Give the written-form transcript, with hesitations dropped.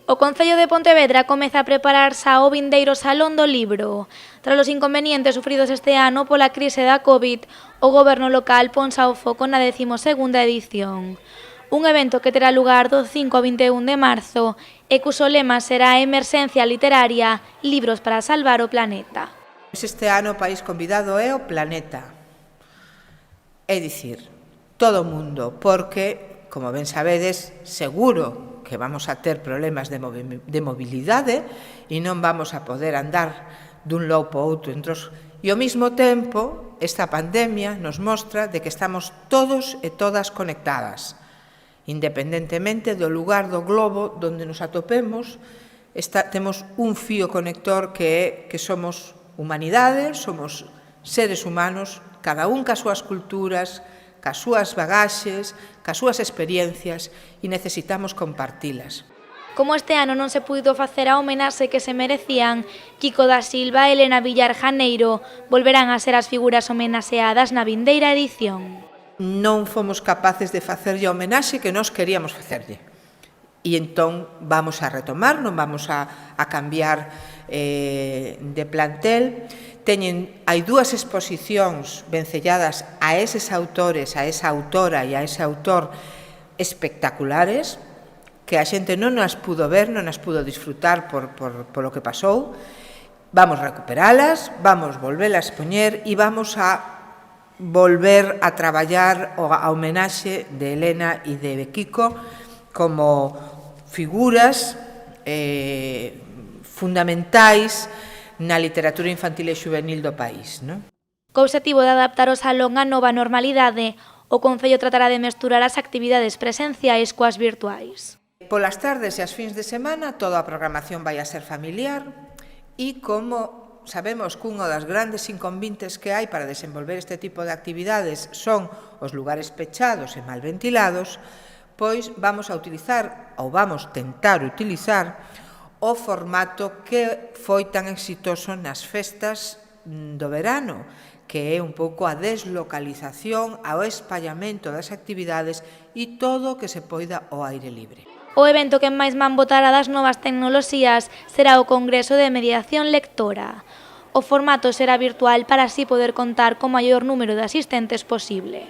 O Concello de Pontevedra comeza a prepararse ao vindeiro Salón do Libro. Tras os inconvenientes sufridos este ano pola crise da Covid, o goberno local ponse ao foco na 12ª edición. Un evento que terá lugar do 5 ao 21 de marzo e cuso lema será Emerxencia literaria, libros para salvar o planeta. Este ano o país convidado é o planeta, é dicir, todo o mundo, porque, como ben sabedes, seguro que vamos a ter problemas de mobilidade e non vamos a poder andar dun lado para outro. E ao mesmo tempo, esta pandemia nos mostra de que estamos todos e todas conectadas. Independentemente do lugar do globo onde nos atopemos, temos un fío conector que é que somos humanidade, somos seres humanos, cada un cas súas culturas, cas súas bagaxes, cas súas experiencias, e necesitamos compartilas. Como este ano non se puido facer a homenaxe que se merecían, Quico da Silva e Elena Villar Janeiro volverán a ser as figuras homenaxeadas na vindeira edición. Non fomos capaces de facerlle a homenaxe que nós queríamos facerlle. E entón vamos a retomar, non vamos a cambiar de plantel. Hai dúas exposicións vencelladas a eses autores, a esa autora e a ese autor espectaculares, que a xente non as pudo ver, non as pudo disfrutar polo que pasou. Vamos recuperalas, vamos volvelas poñer e vamos a volver a traballar a homenaxe de Elena e de Quico como figuras fundamentais na literatura infantil e juvenil do país. Co obxectivo de adaptar o salón á nova normalidade, o Concello tratará de mesturar as actividades presenciais coas virtuais. Polas tardes e as fins de semana toda a programación vai a ser familiar e como sabemos que unha das grandes inconvenientes que hai para desenvolver este tipo de actividades son os lugares pechados e mal ventilados, pois vamos a utilizar, ou vamos tentar utilizar, o formato que foi tan exitoso nas festas do verano, que é un pouco a deslocalización, ao espallamento das actividades e todo o que se poida ao aire libre. O evento que máis man botará das novas tecnoloxías será o Congreso de Mediación Lectora. O formato será virtual para así poder contar co maior número de asistentes posible.